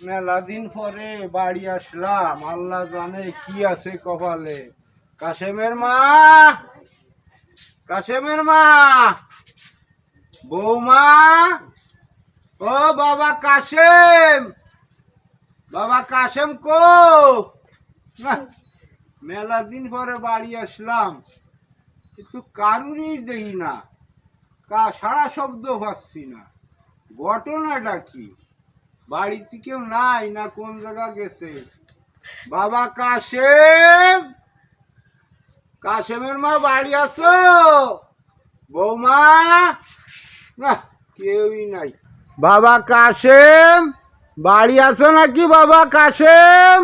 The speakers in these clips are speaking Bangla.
মেলা দিন পরে বাড়ি আসলাম, আল্লাহ জানে কি আছে কপালে। কাশেমের মা, কাশেমের মা, বৌমা, ও বাবা কাশেম, বাবা কাশেম কো? না, মেলা দিন পরে বাড়ি আসলাম, কিন্তু কারুরই দেখি না, সারা শব্দ পাচ্ছি না। ঘটনাটা কি? বাড়িতে কেউ নাই না কোন জায়গা গেছে? বাবা কাশেম, কাশেমের মা বাড়ি আছো? বৌমা, না কেউই নাই। বাবা কাশেম বাড়ি আছো নাকি? বাবা কাশেম,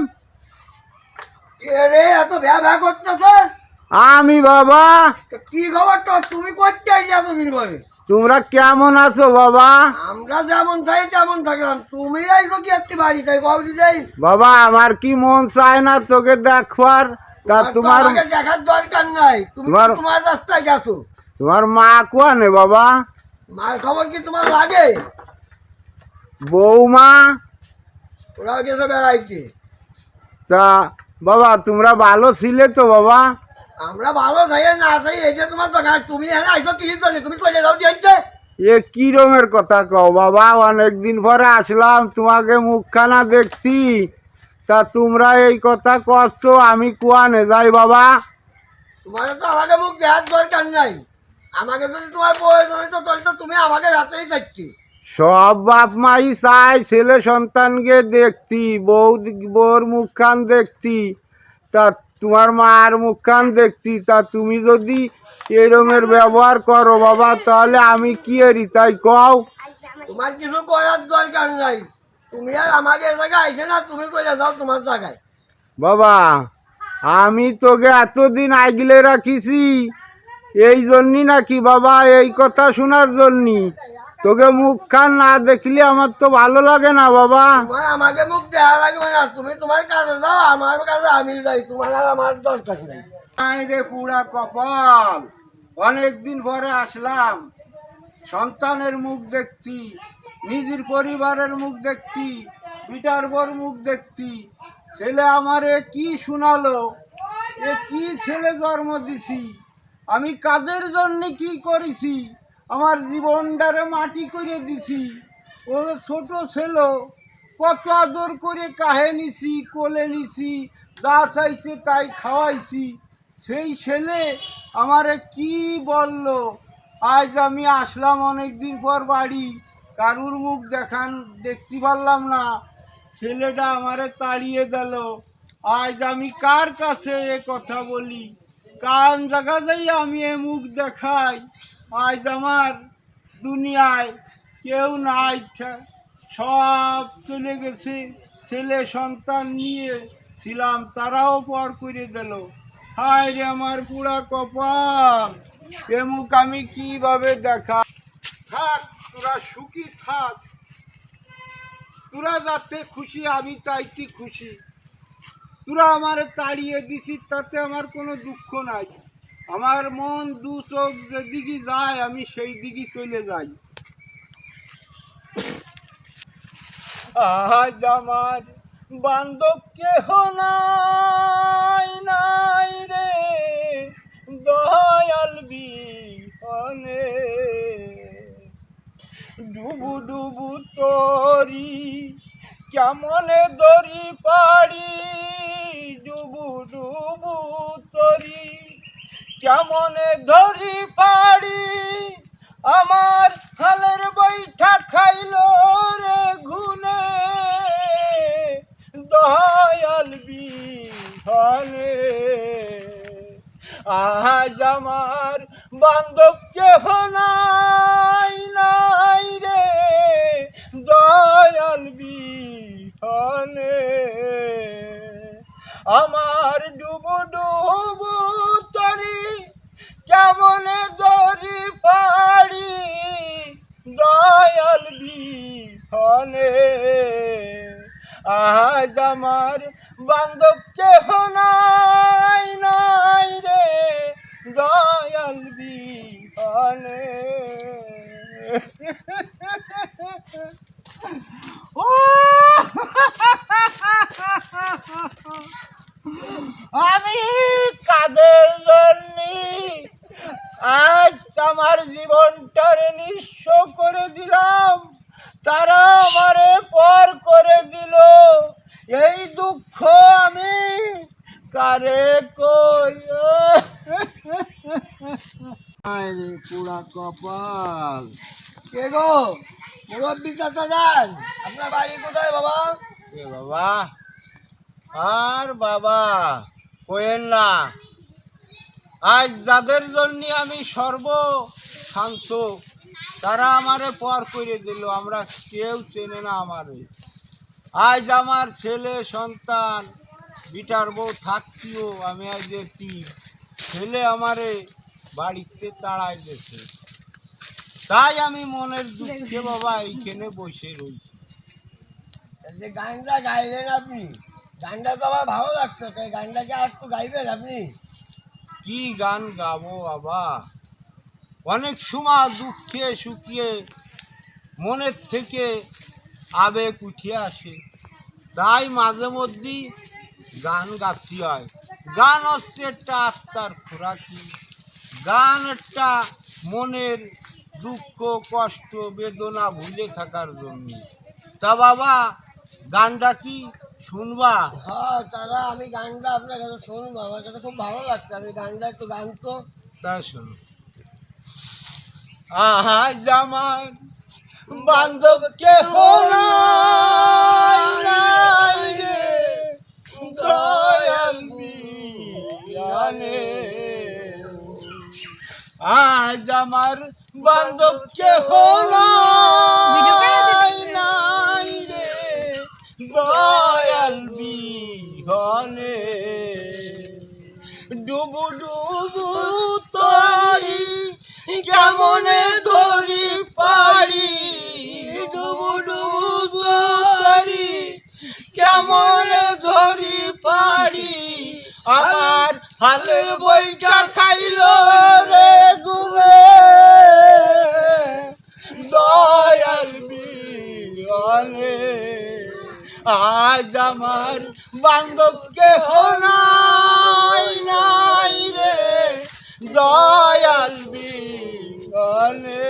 রে এত ভ্যা ভ্যা করতেছে? আমি বাবা। কি খবর তো? তুমি করতে আসি এতদিন পরে? তোমরা কেমন আছো বাবা? আমরা যেমন থাকি তেমন থাকলাম, তুমি আইসো কি একটি বাড়ি তাই কবজি যাই? বাবা আমার কি মন চায় না তোকে দেখবার? তা তোমার দেখার দরকার নাই, তুমি তোমার রাস্তায় গেছো। তোমার মা কোয়ানে বাবা? মার খবর কি তোমার লাগে? বৌমা ওরাও গেছে বেড়াইতে। তা বাবা তোমরা ভালো ছিলে তো বাবা? আমরা ভালো থাই না থাই এই যে তোমার দরকার। তুমি হ্যাঁ আইসো কি চলে? তুমি চলে যাও দিয়েছে। এ কি রকমের কথা কও বাবা? অনেকদিন পরে আসলাম, তোমাকে মুখখানা দেখতি, তা তোমরা এই কথা করছো, আমি কোয়ানে যাই বাবা? তোমার তো আমাকে মুখ দেওয়ার দরকার নাই। আমাকে যদি তোমার প্রয়োজন হইতো তাহলে তো তুমি আমাকে রাতেই থাকছি। সব বাপ মাই চাই ছেলে সন্তানকে দেখতি, বউর মুখখান দেখতি, তা তোমার মার মুখখান দেখতি। তা তুমি যদি এরমের ব্যবহার করো বাবা, তাহলে আমি কি এরি তাই কও? তোমার কিছু করার দরকার নাই। তুমি আর আমাকে এ জায়গায় আইসে না, তুমি চলে যাও তোমার জায়গায়। বাবা আমি তোকে এতদিন আগলে রাখিছি এই জন্যই নাকি বাবা? এই কথা শোনার জন্যই? তোকে মুখখান না দেখলে আমার তো ভালো লাগে না বাবা। তোমার আমাকে মুখ দেওয়া লাগবে না, তুমি তোমার কাছে যাও, আমার কাছে আমি যাই, তোমার আর আমার দরকার নেই। আই রে পুরা কপাল, অনেকদিন পরে আসলাম, সন্তানের মুখ দেখতি, নিজের পরিবারের মুখ দেখতি, বিটার বর মুখ দেখতি। ছেলে আমারে কি শোনালো, এ কি ছেলে জন্ম দিছি, আমি কাদের জন্য কি করেছি, আমার জীবনটারে মাটি করে দিছি। ও ছোট ছেলে, কত আদর করে কাহে নিছি, কোলে নিছি, যা চাইছে তাই খাওয়াইছি। সেই ছেলে আমারে কি বললো? আজ আমি আসলাম অনেকদিন পর বাড়ি, কারুর মুখ দেখতে পারলাম না, ছেলেটা আমারে তাড়িয়ে দিল। আজ আমি কার কাছে এ কথা বলি, কান জায়গা যাই আমি এ মুখ দেখাই? আজ আমার দুনিয়ায় কেউ নাই, সব চলে গেছে। ছেলে সন্তান নিয়ে ছিলাম, তারাও পর করে দিল। হায় রে আমার পুরা কপাল, এ মুখ আমি কিভাবে দেখা? থাক তোরা সুখী থাক, তোরা যাতে খুশি আমি তাইতে খুশি। তোরা আমার তাড়িয়ে দিছিস তাতে আমার কোনো দুঃখ নাই। আমার মন দু চোখ যেদিকে যায় আমি সেই দিকে চলে যাই। আজ আমার বান্ধব কেহ নাই, নাই রে দয়াল বিহনে, ডুবু ডুবু তরি কেমনে দরি পাড়ি, ডুবু ডুবু তরি কেমনে ধরি পাড়ি, আমার হালের বৈঠা খাইলো রে ঘুনে, দয়াল বিহনে। আজ আমার বান্ধব কেহ নাই, নাই রে দয়াল বিহনে, আমার ডুবু ডুবু তরি কেমনে দরি পাড়ি, দয়াল বিহনে। আজ আমার বান্ধব কেহ নাই, নাই রে দয়াল বিহনে। ও কপাল। কে গো মুরব্বী চাচা যান, আপনার বাড়ি কোথায় বাবা? এ বাবা, আর বাবা কোয়েন না, আজ যাদের জন্য আমি সর্বশান্ত তারা আমারে পর করে দিল, আমরা কেউ চেনে না আমারে। আজ আমার ছেলে সন্তান বিটার বউ থাকতেও আমি আজ একটি ছেলে আমারে বাড়িতে তাড়াই গেছে, তাই আমি মনের দুঃখে বাবা এইখানে বসে রয়েছি। এই যে গানটা গাইলেন আপনি, গানটা তো আমার ভালো লাগছে, তাই গানটাকে আর একটু গাইবেন আপনি? কি গান গাবো বাবা, অনেক সময় দুঃখে সুখে মনের থেকে আবেগ উঠে আসে, তাই মাঝে মধ্যেই গান গাইতে হয়। গান হচ্ছে একটা আত্মার খোরাকি, গান একটা মনের দুঃখ কষ্ট বেদনা ভুলে থাকার জন্য। তা বাবা গানটা কি শুনবা? হ্যাঁ দাদা, আমি গানটা আপনার কাছে শুনবো, আমার কাছে খুব ভালো লাগছে, আমি গানটা একটু গান তো। তাই শোনো। আজ আমার বান্ধব কেহ নাই রে, দয়াল বিয়ানে। আজ আমার বান্ধব কেহ নাই রে, দয়াল বিহনে। ডুবু ডুবু তরি কেমনে ধরি পারি, ডুবু ডুবু তরি কেমনে ধরি পারি, আমার হালের বইটা খাইল রে ঘুমে, দয়াল বিহনে। আজ আমার বান্ধব কেহ নাই রে, দয়াল বিহনে।